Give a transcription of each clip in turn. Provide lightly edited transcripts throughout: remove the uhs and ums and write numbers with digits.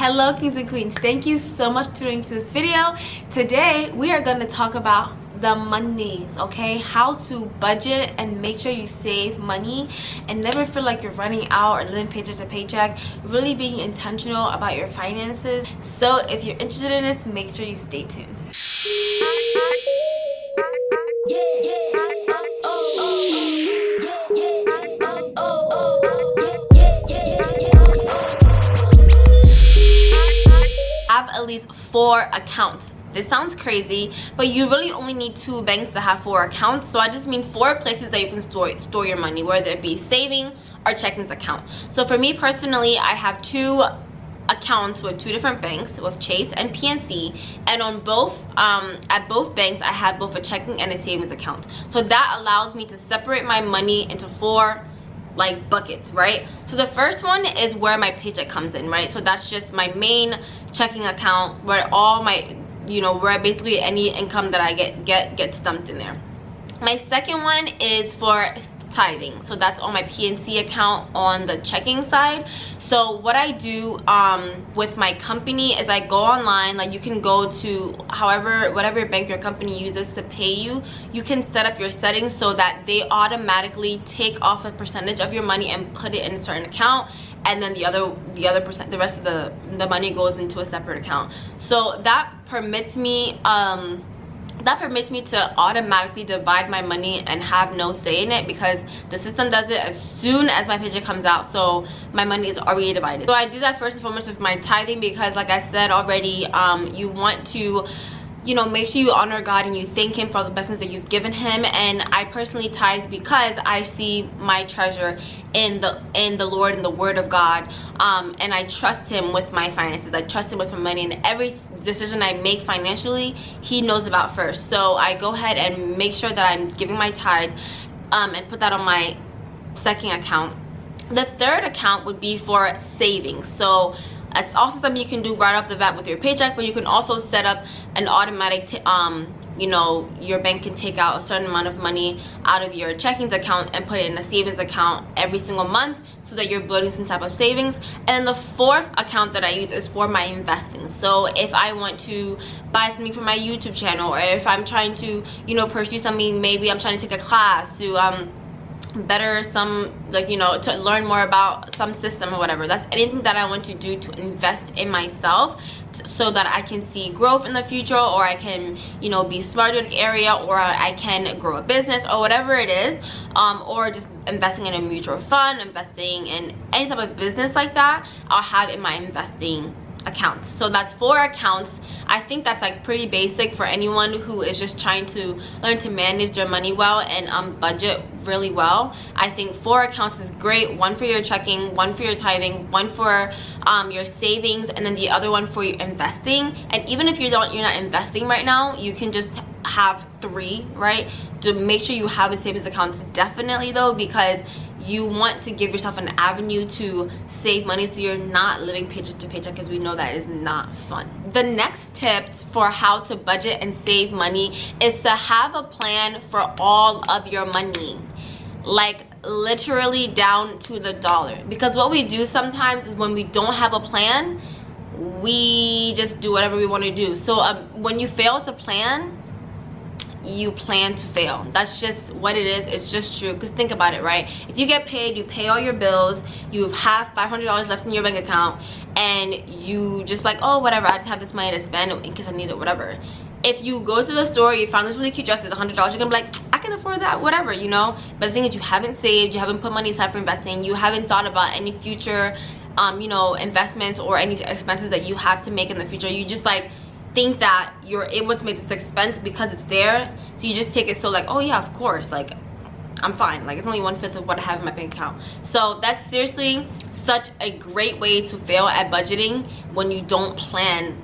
Hello kings and queens, thank you so much for tuning to this video. Today we are going to talk about the monies, okay? How to budget and make sure you save money and never feel like you're running out or living paycheck to paycheck. Really being intentional about your finances. So if you're interested in this, make sure you stay tuned. Have at least 4 accounts. This sounds crazy, but you really only need 2 banks to have 4 accounts. So I just mean 4 places that you can store your money, whether it be saving or checkings account. So for me personally, I have 2 accounts with 2 different banks, with Chase and PNC, and on both at both banks I have both a checking and a savings account. So that allows me to separate my money into 4 like buckets, right? So the first one is where my paycheck comes in, right? So that's just my main checking account where all my, where basically any income that I gets dumped in there. My second one is for tithing, so that's on my PNC account on the checking side. So what I do with my company is I go online, like you can go to whatever bank your company uses to pay you. You can set up your settings so that they automatically take off a percentage of your money and put it in a certain account, and then the rest of the money goes into a separate account. So that permits me to automatically divide my money and have no say in it, because the system does it as soon as my paycheck comes out, so my money is already divided. So I do that first and foremost with my tithing, because like I said already, you want to make sure you honor God and you thank him for all the blessings that you've given him. And I personally tithe because I see my treasure in the Lord and the word of God, and I trust him with my finances. I trust him with my money, and every decision I make financially he knows about first. So I go ahead and make sure that I'm giving my tithe and put that on my second account. The third account would be for savings. So it's also something you can do right off the bat with your paycheck, but you can also set up an automatic your bank can take out a certain amount of money out of your checkings account and put it in a savings account every single month, so that you're building some type of savings. And then the fourth account that I use is for my investing. So if I want to buy something for my YouTube channel, or if I'm trying to pursue something, maybe I'm trying to take a class to better some, to learn more about some system or whatever. That's anything that I want to do to invest in myself, so that I can see growth in the future, or I can be smarter in an area, or I can grow a business, or whatever it is, or just investing in a mutual fund, investing in any type of business like that, I'll have in my investing accounts. So that's 4 accounts. I think that's like pretty basic for anyone who is just trying to learn to manage their money well and budget really well. I think 4 accounts is great. 1 for your checking, 1 for your tithing, 1 for your savings, and then the other one for your investing. And even if you're not investing right now, you can just have 3, right? To make sure you have a savings accounts, definitely though, because you want to give yourself an avenue to save money, so you're not living paycheck to paycheck, because we know that is not fun. The next tips for how to budget and save money is to have a plan for all of your money, like literally down to the dollar. Because what we do sometimes is, when we don't have a plan, we just do whatever we want to do. So when you fail to plan, you plan to fail. That's just what it is. It's just true. Because think about it, right? If you get paid, you pay all your bills, you have $500 left in your bank account, and you just like, oh whatever, I just have this money to spend in case I need it, whatever. If you go to the store, you find this really cute dress, it's $100, you're gonna be like, I can afford that, whatever, But the thing is, you haven't saved, you haven't put money aside for investing, you haven't thought about any future investments or any expenses that you have to make in the future. You just like think that you're able to make this expense because it's there, so you just take it so like, oh yeah, of course, like I'm fine, like it's only 1/5 of what I have in my bank account. So that's seriously such a great way to fail at budgeting, when you don't plan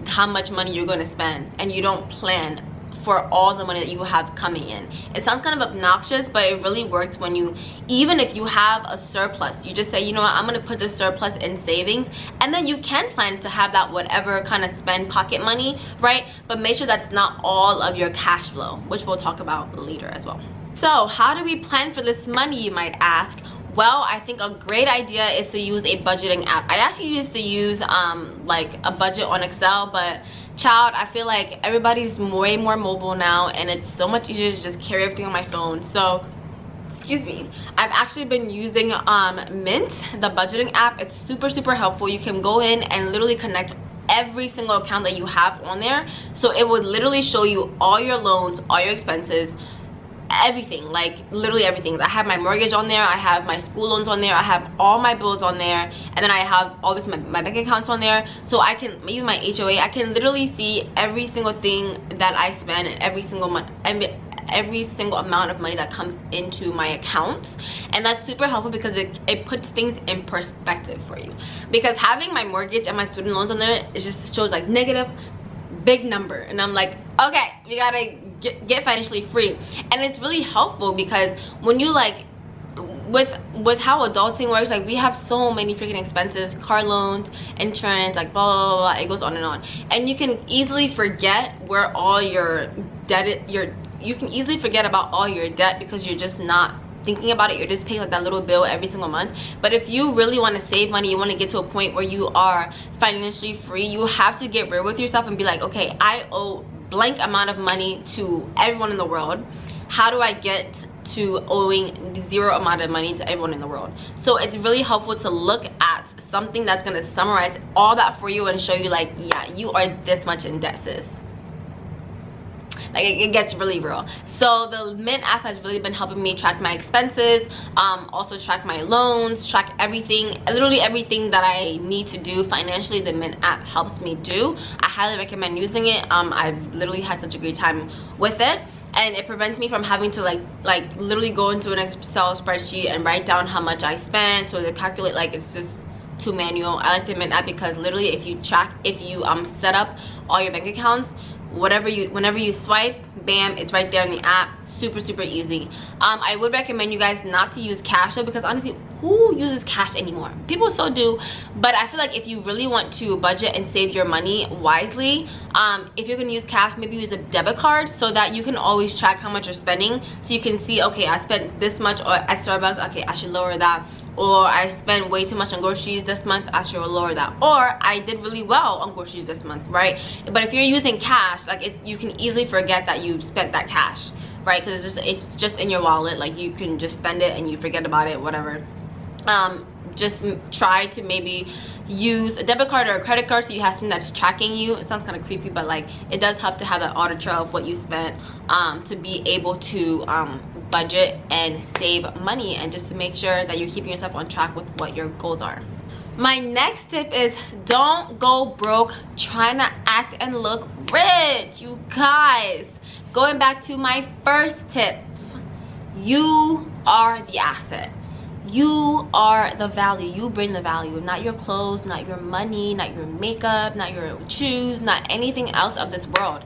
how much money you're going to spend, and you don't plan for all the money that you have coming in. It sounds kind of obnoxious, but it really works when you, even if you have a surplus, you just say, you know what, I'm going to put this surplus in savings, and then you can plan to have that whatever kind of spend pocket money, right? But make sure that's not all of your cash flow, which we'll talk about later as well. So how do we plan for this money, you might ask? well, I think a great idea is to use a budgeting app. I actually used to use like a budget on Excel, but child, I feel like everybody's way more mobile now, and it's so much easier to just carry everything on my phone. So excuse me, I've actually been using Mint, the budgeting app. It's super helpful. You can go in and literally connect every single account that you have on there, so it would literally show you all your loans, all your expenses, everything, like literally everything. I have my mortgage on there, I have my school loans on there, I have all my bills on there, and then I have all this my bank accounts on there. So I can, maybe my HOA, I can literally see every single thing that I spend and every single month, every single amount of money that comes into my accounts. And that's super helpful because it puts things in perspective for you. Because having my mortgage and my student loans on there, it just shows like negative, big number, and I'm like, okay, we gotta get financially free. And it's really helpful because when you like, with how adulting works, like we have so many freaking expenses, car loans, insurance, like blah blah blah, blah, it goes on, and you can easily forget where all your debt, you can easily forget about all your debt because you're just not thinking about it. You're just paying like that little bill every single month. But if you really want to save money, you want to get to a point where you are financially free, you have to get real with yourself and be like, okay, I owe blank amount of money to everyone in the world. How do I get to owing zero amount of money to everyone in the world? So it's really helpful to look at something that's going to summarize all that for you and show you like, yeah, you are this much in debt, sis. Like it gets really real. So the Mint app has really been helping me track my expenses, also track my loans, track everything, literally everything that I need to do financially. The Mint app helps me do. I highly recommend using it. I've literally had such a great time with it, and it prevents me from having to like literally go into an Excel spreadsheet and write down how much I spent, or to calculate, like it's just too manual. I like the Mint app because literally if you set up all your bank accounts, whenever you swipe, bam, it's right there in the app. Super easy. I would recommend you guys not to use CASHFLOW because honestly, who uses cash anymore? People still do, but I feel like if you really want to budget and save your money wisely, if you're gonna use cash, maybe use a debit card so that you can always track how much you're spending, so you can see, okay, I spent this much at Starbucks, okay, I should lower that. Or I spent way too much on groceries this month, I should lower that. Or I did really well on groceries this month, right? But if you're using cash, like you can easily forget that you spent that cash, right? Because it's just in your wallet. Like you can just spend it and you forget about it, whatever. Just try to maybe use a debit card or a credit card so you have something that's tracking you. It sounds kind of creepy, but like it does help to have that audit trail of what you spent, to be able to budget and save money, and just to make sure that you're keeping yourself on track with what your goals are. My next tip is don't go broke trying to act and look rich. You guys, going back to my first tip, you are the asset. You are the value. You bring the value, not your clothes, not your money, not your makeup, not your shoes, not anything else of this world.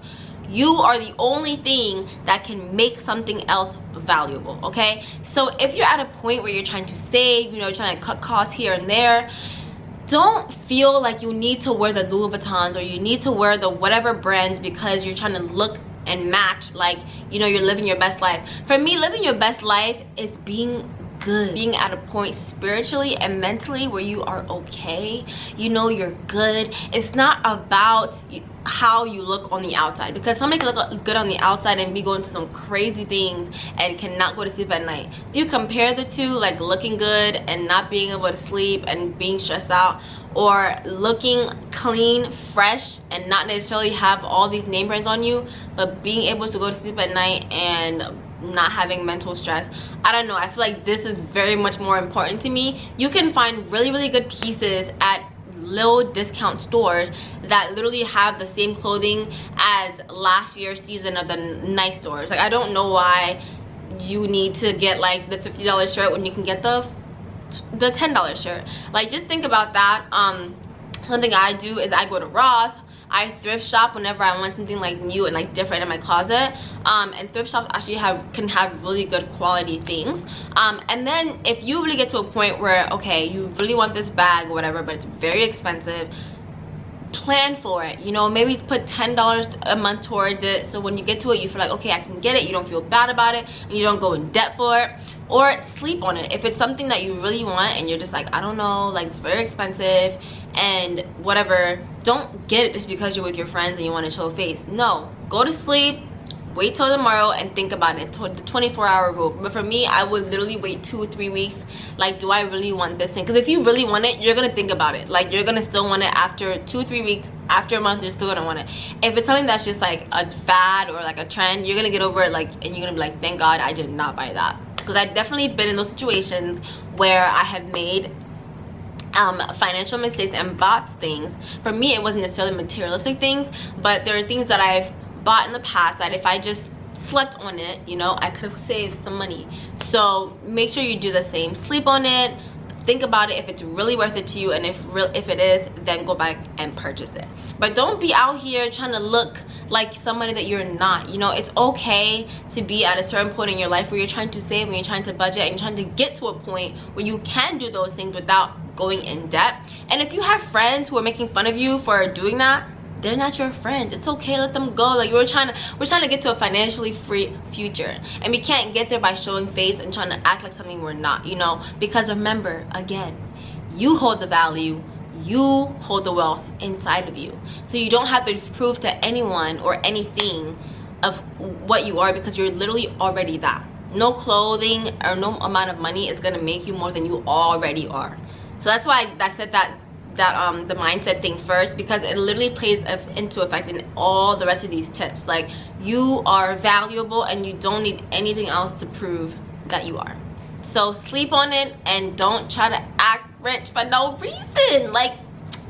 You are the only thing that can make something else valuable, okay? So if you're at a point where you're trying to save, you know, trying to cut costs here and there, don't feel like you need to wear the Louis Vuittons or you need to wear the whatever brands because you're trying to look and match, like, you know, you're living your best life. For me, living your best life is being good, being at a point spiritually and mentally where you are okay, you know, you're good. It's not about how you look on the outside, because somebody can look good on the outside and be going to some crazy things and cannot go to sleep at night. So you compare the two, like looking good and not being able to sleep and being stressed out, or looking clean, fresh, and not necessarily have all these name brands on you, but being able to go to sleep at night and not having mental stress. I don't know, I feel like this is very much more important to me. You can find really good pieces at little discount stores that literally have the same clothing as last year's season of the nice stores. Like, I don't know why you need to get like the $50 shirt when you can get the $10 shirt. Like, just think about that. Something I do is I go to Ross, I thrift shop whenever I want something like new and like different in my closet, and thrift shops actually can have really good quality things. And then if you really get to a point where, okay, you really want this bag or whatever, but it's very expensive, plan for it. You know, maybe put $10 a month towards it, so when you get to it, you feel like, okay, I can get it. You don't feel bad about it and you don't go in debt for it. or sleep on it. If it's something that you really want and you're just like, I don't know, like it's very expensive and whatever, don't get it just because you're with your friends and you want to show face. No, go to sleep, wait till tomorrow and think about it. The 24-hour rule. But for me, I would literally wait 2 or 3 weeks. Like, do I really want this thing? Because if you really want it, you're gonna think about it. Like, you're gonna still want it after 2 or 3 weeks. After a month, you're still gonna want it. If it's something that's just like a fad or like a trend, you're gonna get over it, like, and you're gonna be like, thank God I did not buy that. Because I've definitely been in those situations where I have made financial mistakes and bought things. For me, it wasn't necessarily materialistic things, but there are things that I've bought in the past that if I just slept on it, you know, I could have saved some money. So make sure you do the same. Sleep on it, think about it if it's really worth it to you, and if it is, then go back and purchase it. But don't be out here trying to look like somebody that you're not. You know, it's okay to be at a certain point in your life where you're trying to save, when you're trying to budget, and you're trying to get to a point where you can do those things without going in debt. And if you have friends who are making fun of you for doing that, they're not your friend. It's okay, let them go. Like, we're trying to get to a financially free future, and we can't get there by showing face and trying to act like something we're not, you know. Because remember, again, you hold the value, you hold the wealth inside of you. So you don't have to prove to anyone or anything of what you are, because you're literally already that. No clothing or no amount of money is gonna make you more than you already are. So that's why I said that the mindset thing first, because it literally plays into effect in all the rest of these tips. Like, you are valuable and you don't need anything else to prove that you are. So sleep on it and don't try to act rich for no reason. Like,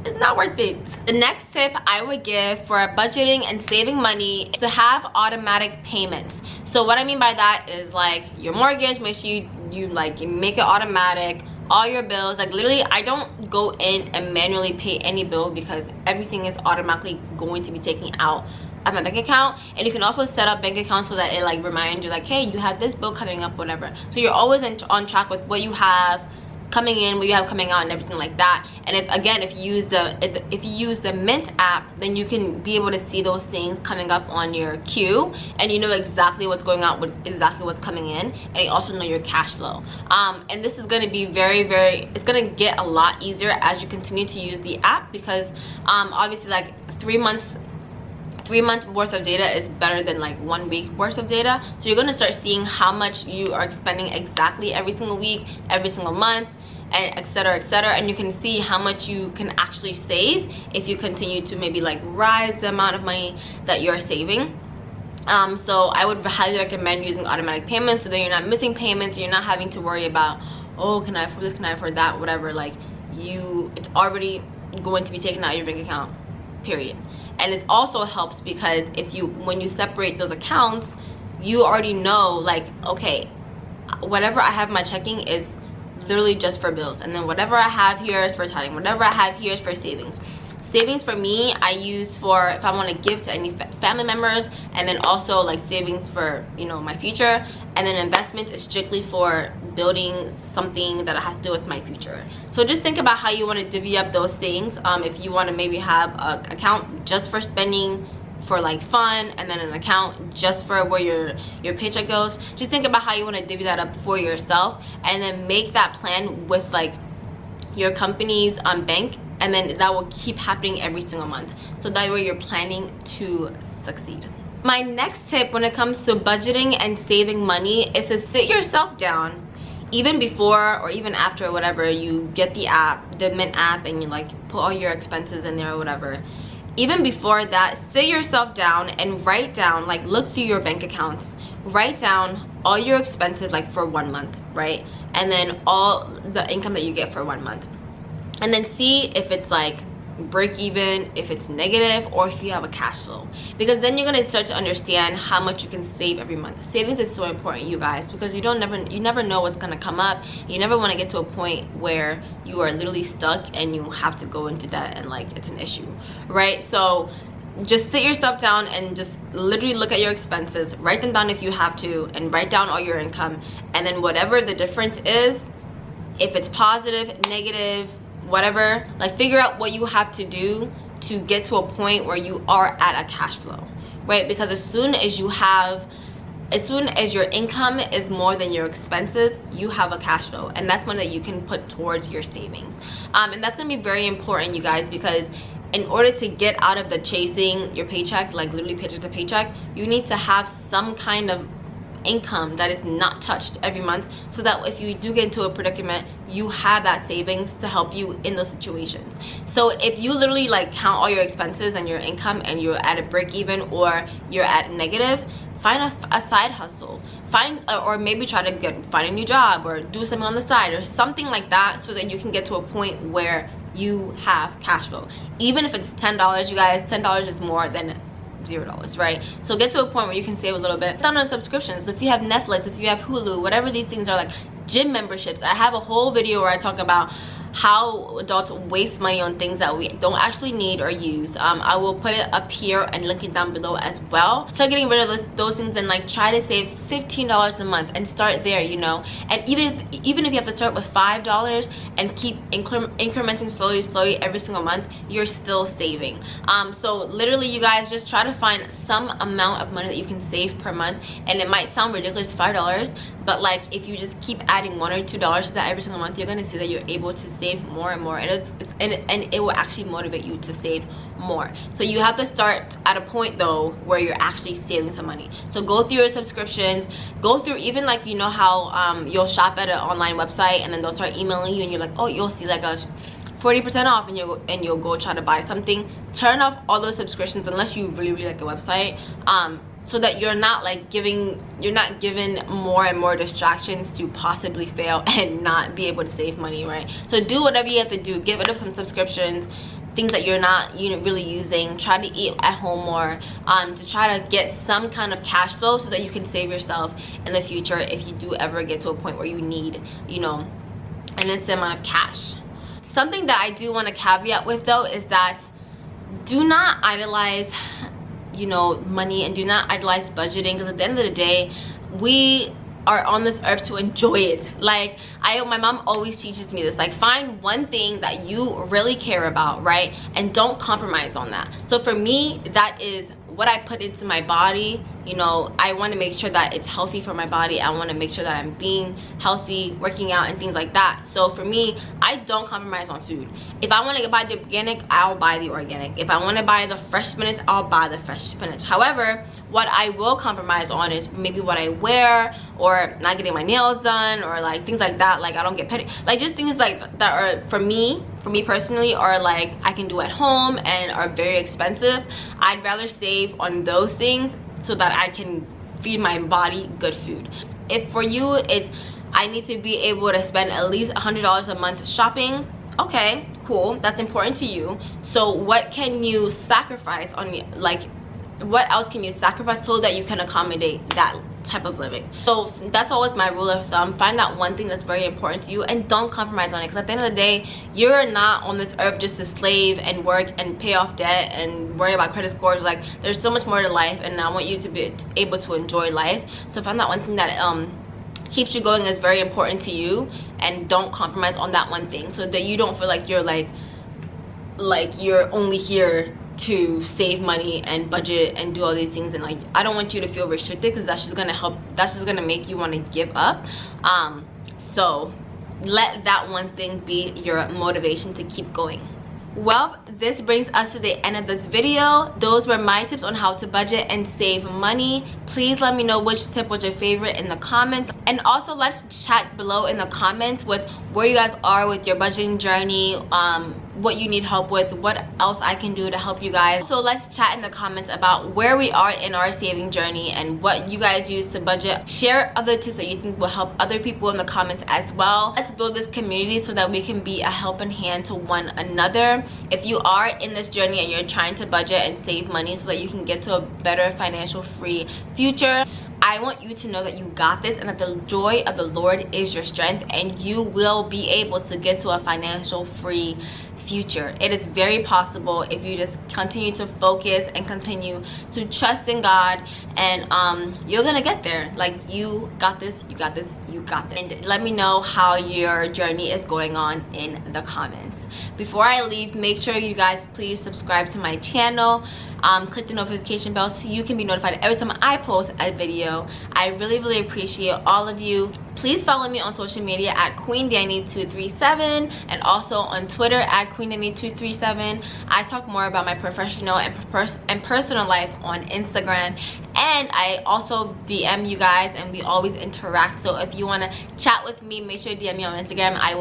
it's not worth it. The next tip I would give for budgeting and saving money is to have automatic payments. So what I mean by that is, like, your mortgage, make sure you make it automatic. All your bills, like, literally, I don't go in and manually pay any bill, because everything is automatically going to be taken out of my bank account. And you can also set up bank accounts so that it like reminds you, like, hey, you have this bill coming up, whatever. So you're always on track with what you have coming in, what you have coming out, and everything like that. And if you use the Mint app, then you can be able to see those things coming up on your queue, and you know exactly what's going out, exactly what's coming in, and you also know your cash flow. And this is going to be it's going to get a lot easier as you continue to use the app, because obviously, like, 3 months worth of data is better than like 1 week worth of data. So you're going to start seeing how much you are spending exactly every single week, every single month, and etc, and you can see how much you can actually save if you continue to maybe like rise the amount of money that you're saving. So I would highly recommend using automatic payments, so that you're not missing payments, you're not having to worry about, oh, can I afford this, can I afford that, whatever. Like, it's already going to be taken out of your bank account, period. And it also helps because when you separate those accounts, you already know, like, okay, whatever I have in my checking is literally just for bills, and then whatever I have here is for tithing, whatever I have here is for savings. Savings for me, I use for if I want to give to any family members, and then also like savings for, you know, my future, and then investment is strictly for building something that has to do with my future. So just think about how you want to divvy up those things. If you want to maybe have an account just for spending for like fun, and then an account just for where your paycheck goes. Just think about how you want to divvy that up for yourself, and then make that plan with like your company's bank, and then that will keep happening every single month, so that way you're planning to succeed. My next tip when it comes to budgeting and saving money is to sit yourself down, even before or even after, whatever, you get the app, the Mint app, and you like put all your expenses in there or whatever. Even before that, sit yourself down and write down, like, look through your bank accounts, write down all your expenses, like, for 1 month, right? And then all the income that you get for 1 month, and then see if it's like break even, if it's negative, or if you have a cash flow, because then you're going to start to understand how much you can save every month. Savings is so important, you guys, because you never know what's going to come up. You never want to get to a point where you are literally stuck and you have to go into debt and like it's an issue, right? So just sit yourself down and just literally look at your expenses, write them down if you have to, and write down all your income, and then whatever the difference is, if it's positive, negative, whatever, like, figure out what you have to do to get to a point where you are at a cash flow, right? Because as soon as you have as soon as your income is more than your expenses, you have a cash flow, and that's money that you can put towards your savings. And that's going to be very important, you guys, because in order to get out of the chasing your paycheck, like literally paycheck to paycheck, you need to have some kind of income that is not touched every month, so that if you do get into a predicament, you have that savings to help you in those situations. So if you literally like count all your expenses and your income and you're at a break even or you're at negative, find a side hustle, or maybe try to find a new job or do something on the side or something like that, so that you can get to a point where you have cash flow. Even if it's $10, you guys, $10 is more than $0, right? So get to a point where you can save a little bit. Down on subscriptions, so if you have Netflix, if you have Hulu, whatever these things are, like gym memberships, I have a whole video where I talk about how adults waste money on things that we don't actually need or use. I will put it up here and link it down below as well. Start getting rid of those things and like try to save $15 a month and start there, you know. And even if you have to start with $5 and keep incrementing slowly every single month, you're still saving. So literally, you guys, just try to find some amount of money that you can save per month. And it might sound ridiculous, $5, but like if you just keep adding $1 or $2 to that every single month, you're gonna see that you're able to save more and more, and it will actually motivate you to save more. So you have to start at a point though where you're actually saving some money. So go through your subscriptions, go through even like, you know how you'll shop at an online website and then they'll start emailing you and you're like, oh, you'll see like a 40% off, and you'll go try to buy something. Turn off all those subscriptions unless you really like a website, so that you're not given more and more distractions to possibly fail and not be able to save money, right? So do whatever you have to do. Get rid of some subscriptions, things that you're not really using. Try to eat at home more, to try to get some kind of cash flow so that you can save yourself in the future if you do ever get to a point where you need, you know, an instant amount of cash. Something that I do want to caveat with though is that do not idolize, you know, money, and do not idolize budgeting, because at the end of the day, we are on this earth to enjoy it. Like my mom always teaches me this, like find one thing that you really care about, right, and don't compromise on that. So for me, that is what I put into my body. You know, I want to make sure that it's healthy for my body. I want to make sure that I'm being healthy, working out and things like that. So for me, I don't compromise on food. If I want to buy the organic, I'll buy the organic. If I want to buy the fresh spinach, I'll buy the fresh spinach. However, what I will compromise on is maybe what I wear, or not getting my nails done, or like things like that. Like I don't get petty, like just things like that are for me personally, are like I can do at home and are very expensive. I'd rather save on those things so that I can feed my body good food. If for you it's I need to be able to spend at least $100 a month shopping, okay, cool, that's important to you. So what can you sacrifice on, like what else can you sacrifice so that you can accommodate that type of living? So that's always my rule of thumb. Find that one thing that's very important to you and don't compromise on it, because at the end of the day, you're not on this earth just to slave and work and pay off debt and worry about credit scores. Like there's so much more to life, and I want you to be able to enjoy life. So find that one thing that keeps you going, is very important to you, and don't compromise on that one thing, so that you don't feel like you're like you're only here to save money and budget and do all these things. And like I don't want you to feel restricted, because that's just gonna make you want to give up. So let that one thing be your motivation to keep going. Well, this brings us to the end of this video. Those were my tips on how to budget and save money. Please let me know which tip was your favorite in the comments, and also let's chat below in the comments with where you guys are with your budgeting journey, what you need help with, what else I can do to help you guys. So let's chat in the comments about where we are in our saving journey and what you guys use to budget. Share other tips that you think will help other people in the comments as well. Let's build this community so that we can be a helping hand to one another. If you are in this journey and you're trying to budget and save money so that you can get to a better financial free future, I want you to know that you got this, and that the joy of the Lord is your strength, and you will be able to get to a financial free future. It is very possible if you just continue to focus and continue to trust in God, and you're gonna get there. Like you got this, you got this, you got this. And let me know how your journey is going on in the comments. Before I leave, make sure you guys please subscribe to my channel. Click the notification bell so you can be notified every time I post a video. I really appreciate all of you. Please follow me on social media at QueenDanny237 and also on Twitter at QueenDanny237. I talk more about my professional and personal life on Instagram, and I also DM you guys and we always interact. So if you want to chat with me, make sure to DM me on Instagram. I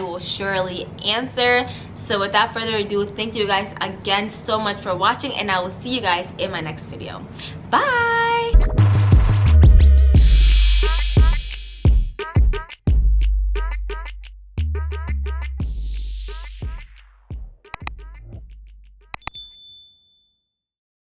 will surely answer. So without further ado, thank you guys again so much for watching, and I will see you guys in my next video. Bye.